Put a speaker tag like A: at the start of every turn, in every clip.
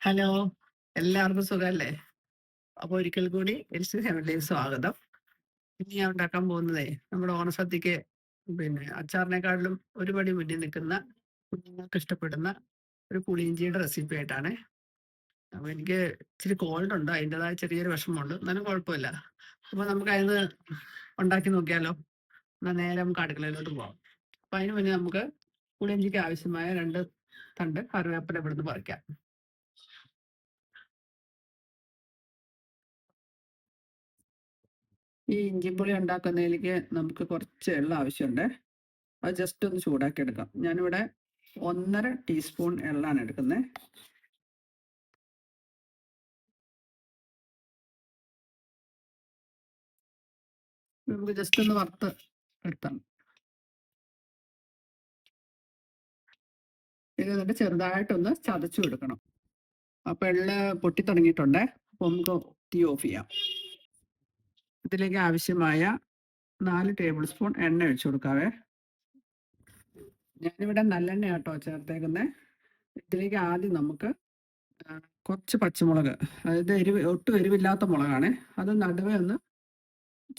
A: Hello, എല്ലാവർക്കും സുഖല്ലേ? അപ്പൊ ഒരിക്കൽ കൂടി എൽസി ഫാമിലിയിലേക്ക് സ്വാഗതം. ഇന്ന് ഞാൻ ഉണ്ടാക്കാൻ പോകുന്നതേ നമ്മുടെ ഓണസദ്യക്ക് അച്ചാറിനെക്കാട്ടിലും ഒരു പടി മുന്നിൽ നിൽക്കുന്ന കുഞ്ഞുങ്ങൾക്ക് ഇഷ്ടപ്പെടുന്ന ഒരു പുളിയിഞ്ചിയുടെ റെസിപ്പി ആയിട്ടാണേ. അപ്പൊ എനിക്ക് ഇച്ചിരി കോൾഡ് ഉണ്ട്. അതിൻ്റെതായ ചെറിയൊരു വിഷമമുണ്ട്. എന്നാലും കുഴപ്പമില്ല. അപ്പൊ നമുക്ക് അതിന്ന് ഉണ്ടാക്കി നോക്കിയാലോ? എന്നാ നേരെ നമുക്ക് അടുക്കളയിലോട്ട് പോകാം. അപ്പൊ അതിന് മുന്നേ നമുക്ക് പുളിയിഞ്ചിക്ക് ആവശ്യമായ 2 തണ്ട് കറിവേപ്പില ഇവിടുന്ന് പറിക്കാം. ഈ ഇഞ്ചിപ്പുളി ഉണ്ടാക്കുന്നതിലേക്ക് നമുക്ക് കുറച്ച് എള്ള ആവശ്യമുണ്ട്. അത് ജസ്റ്റ് ഒന്ന് ചൂടാക്കി എടുക്കാം. ഞാനിവിടെ 1.5 ടീസ്പൂൺ എള്ളാണ് എടുക്കുന്നത്. നമുക്ക് ജസ്റ്റ് ഒന്ന് വറുത്ത് എടുത്താൽ ഇത് എന്നിട്ട് ചെറുതായിട്ടൊന്ന് ചതച്ചു എടുക്കണം. അപ്പോൾ എള്ള് പൊട്ടി തുടങ്ങിയിട്ടുണ്ട്. അപ്പോൾ നമുക്ക് തീ ഓഫ് ചെയ്യാം. ഇതിലേക്ക് ആവശ്യമായ 4 ടേബിൾ സ്പൂൺ എണ്ണ ഒഴിച്ചു കൊടുക്കാവേ. ഞാനിവിടെ നല്ലെണ്ണ കേട്ടോ ചേർത്തേക്കുന്നത്. ഇതിലേക്ക് ആദ്യം നമുക്ക് കുറച്ച് പച്ചമുളക്, അതായത് ഒട്ടും എരിവില്ലാത്ത മുളകാണ്, അത് നടുവേ ഒന്ന്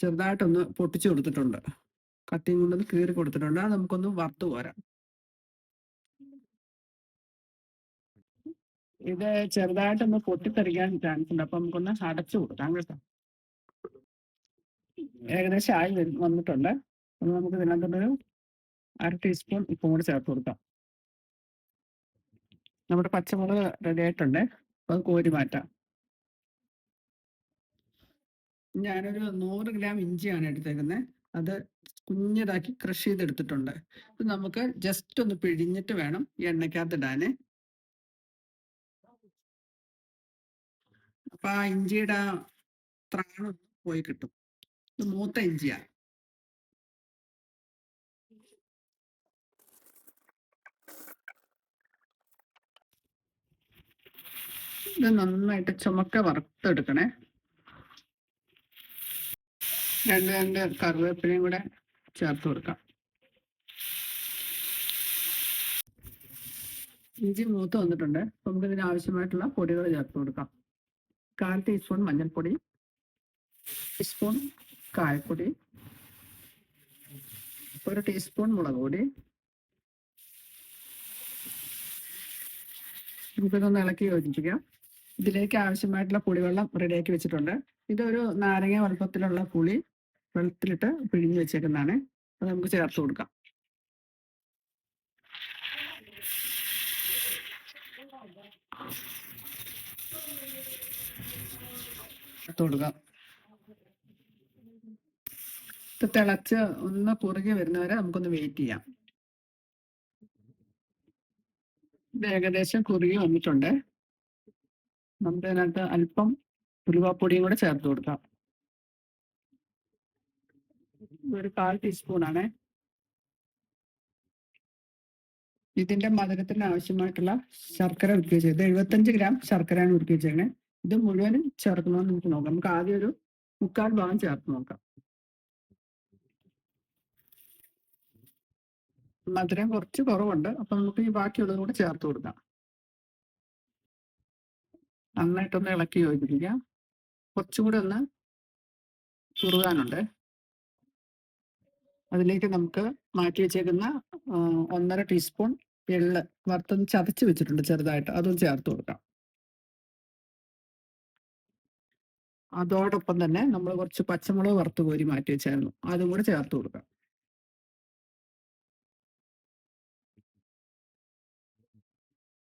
A: ചെറുതായിട്ടൊന്ന് പൊട്ടിച്ചു കൊടുത്തിട്ടുണ്ട്. കത്തിയും കൊണ്ടൊന്ന് കീറി കൊടുത്തിട്ടുണ്ട്. അത് നമുക്കൊന്ന് വറുത്ത് പോരാം. ഇത് ചെറുതായിട്ടൊന്ന് പൊട്ടിത്തെറിക്കാൻ ചാൻസ് ഉണ്ട്. അപ്പൊ നമുക്കൊന്ന് അടച്ചു കൊടുക്കാം കേട്ടോ. ഏകദേശം ആയി വന്നിട്ടുണ്ട്. അപ്പൊ നമുക്ക് ഇതിനകത്തൊരു 1/2 ടീസ്പൂൺ ഉപ്പും കൂടി ചേർത്ത് കൊടുക്കാം. നമ്മുടെ പച്ചമുളക് റെഡി ആയിട്ടുണ്ട്. അപ്പൊ അത് കോരി മാറ്റാം. ഞാനൊരു 100 ഗ്രാം ഇഞ്ചിയാണ് എടുത്തേക്കുന്നത്. അത് കുഞ്ഞതാക്കി ക്രഷ് ചെയ്തെടുത്തിട്ടുണ്ട്. ഇത് നമുക്ക് ജസ്റ്റ് ഒന്ന് പിഴിഞ്ഞിട്ട് വേണം ഈ എണ്ണയ്ക്കകത്ത് ഇടാന്. അപ്പൊ ആ ഇഞ്ചിയുടെ ത്രാണം പോയി കിട്ടും. ഇത് മൂത്ത ഇഞ്ചിയാണ്. ഇത് നന്നായിട്ട് ചുമക്ക വറുത്തെടുക്കണേ. 2 കറിവേപ്പിലയും കൂടെ ചേർത്ത് കൊടുക്കാം. ഇഞ്ചി മൂത്ത് വന്നിട്ടുണ്ട്. അപ്പം നമുക്ക് ഇതിന് ആവശ്യമായിട്ടുള്ള പൊടികൾ ചേർത്ത് കൊടുക്കാം. 1/4 ടീസ്പൂൺ മഞ്ഞൾപ്പൊടി, ടീസ്പൂൺ കായപ്പൊടി, 1 ടീസ്പൂൺ മുളക് പൊടി. നമുക്കിതൊന്ന് ഇളക്കി യോജിപ്പിക്കാം. ഇതിലേക്ക് ആവശ്യമായിട്ടുള്ള പുളിവെള്ളം റെഡിയാക്കി വെച്ചിട്ടുണ്ട്. ഇതൊരു നാരങ്ങ വലുപ്പത്തിലുള്ള പുളി വെള്ളത്തിലിട്ട് പിഴിഞ്ഞ് വെച്ചേക്കുന്നതാണ്. അത് നമുക്ക് ചേർത്ത് കൊടുക്കാം. ചേർത്ത് കൊടുക്കാം. ഇത് തിളച്ച് ഒന്ന് കുറുകി വരുന്നവരെ നമുക്കൊന്ന് വെയിറ്റ് ചെയ്യാം. ഇത് ഏകദേശം കുറുകി വന്നിട്ടുണ്ട്. നമുക്ക് അതിനകത്ത് അല്പം ഉലുവാപ്പൊടിയും കൂടെ ചേർത്ത് കൊടുക്കാം. ഒരു 1/4 ടീസ്പൂണാണ്. ഇതിന്റെ മധുരത്തിന് ആവശ്യമായിട്ടുള്ള ശർക്കര ഉരുക്കി വെച്ചത് 75 ഗ്രാം ശർക്കരയാണ് ഉരുക്കി വെച്ചേക്കുന്നത്. ഇത് മുഴുവനും ചേർക്കണമെന്ന് നമുക്ക് നോക്കാം. നമുക്ക് ആദ്യം ഒരു 3/4 ഭാഗം ചേർത്ത് നോക്കാം. മധുരം കുറച്ച് കുറവുണ്ട്. അപ്പൊ നമുക്ക് ഈ ബാക്കിയുള്ളത് കൂടെ ചേർത്ത് കൊടുക്കാം. നന്നായിട്ടൊന്ന് ഇളക്കി യോജിപ്പിക്കാം. കുറച്ചുകൂടെ ഒന്ന് കുറുകാനുണ്ട്. അതിലേക്ക് നമുക്ക് മാറ്റി വെച്ചേക്കുന്ന 1.5 ടീസ്പൂൺ എള്ള് വറുത്തൊന്ന് ചതച്ച് വെച്ചിട്ടുണ്ട് ചെറുതായിട്ട്, അതും ചേർത്ത് കൊടുക്കാം. അതോടൊപ്പം തന്നെ നമ്മൾ കുറച്ച് പച്ചമുളക് വറുത്ത് കോരി മാറ്റി വെച്ചായിരുന്നു, അതും കൂടെ ചേർത്ത് കൊടുക്കാം.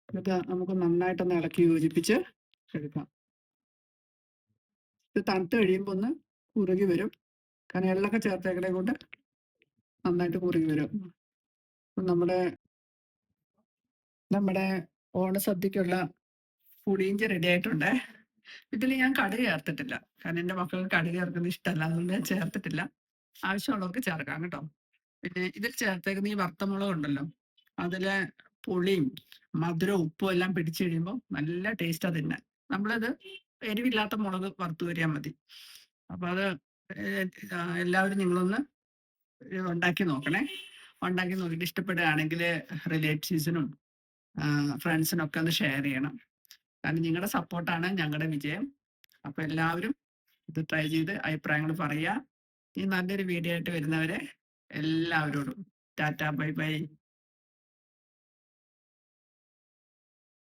A: എന്നിട്ട് നമുക്ക് നന്നായിട്ടൊന്ന് ഇളക്കി യോജിപ്പിച്ച് എടുക്കാം. ഇത് തണുത്ത് കഴിയുമ്പോൾ ഒന്ന് കുറുകി വരും. കാരണം എള്ളൊക്കെ ചേർത്തേക്കണേ കൊണ്ട് നന്നായിട്ട് കുറുകി വരും. നമ്മുടെ നമ്മുടെ ഓണസദ്യക്കുള്ള പുളിയിഞ്ചി റെഡി ആയിട്ടുണ്ട്. ഇതിൽ ഞാൻ കടുക് ചേർത്തിട്ടില്ല. കാരണം എൻ്റെ മക്കൾക്ക് കടുക് ചേർക്കുന്നത് ഇഷ്ടമല്ല. അതുകൊണ്ട് ഞാൻ ചേർത്തിട്ടില്ല. ആവശ്യമുള്ളവർക്ക് ചേർക്കാം കേട്ടോ. പിന്നെ ഇതിൽ ചേർത്തേക്കുന്ന ഈ വറുത്തമുളക് ഉണ്ടല്ലോ, അതിലെ പുളിയും മധുരവും ഉപ്പും എല്ലാം പിടിച്ചു കഴിയുമ്പോൾ നല്ല ടേസ്റ്റാ തിന്നാൻ. നമ്മളത് എരിവില്ലാത്ത മുളക് വറുത്ത് വരിയാൽ മതി. അപ്പൊ അത് എല്ലാവരും നിങ്ങളൊന്ന് ഉണ്ടാക്കി നോക്കണേ. ഉണ്ടാക്കി നോക്കിയിട്ട് ഇഷ്ടപ്പെടുകയാണെങ്കിൽ റിലേറ്റീവ്സിനും ഫ്രണ്ട്സിനും ഒക്കെ ഒന്ന് ഷെയർ ചെയ്യണം. കാരണം നിങ്ങളുടെ സപ്പോർട്ടാണ് ഞങ്ങളുടെ വിജയം. അപ്പൊ എല്ലാവരും ഇത് ട്രൈ ചെയ്ത് അഭിപ്രായങ്ങൾ പറയുക. ഈ നല്ലൊരു വീഡിയോ ആയിട്ട് വരുന്നവരെ എല്ലാവരോടും ടാറ്റ ബൈ ബൈ.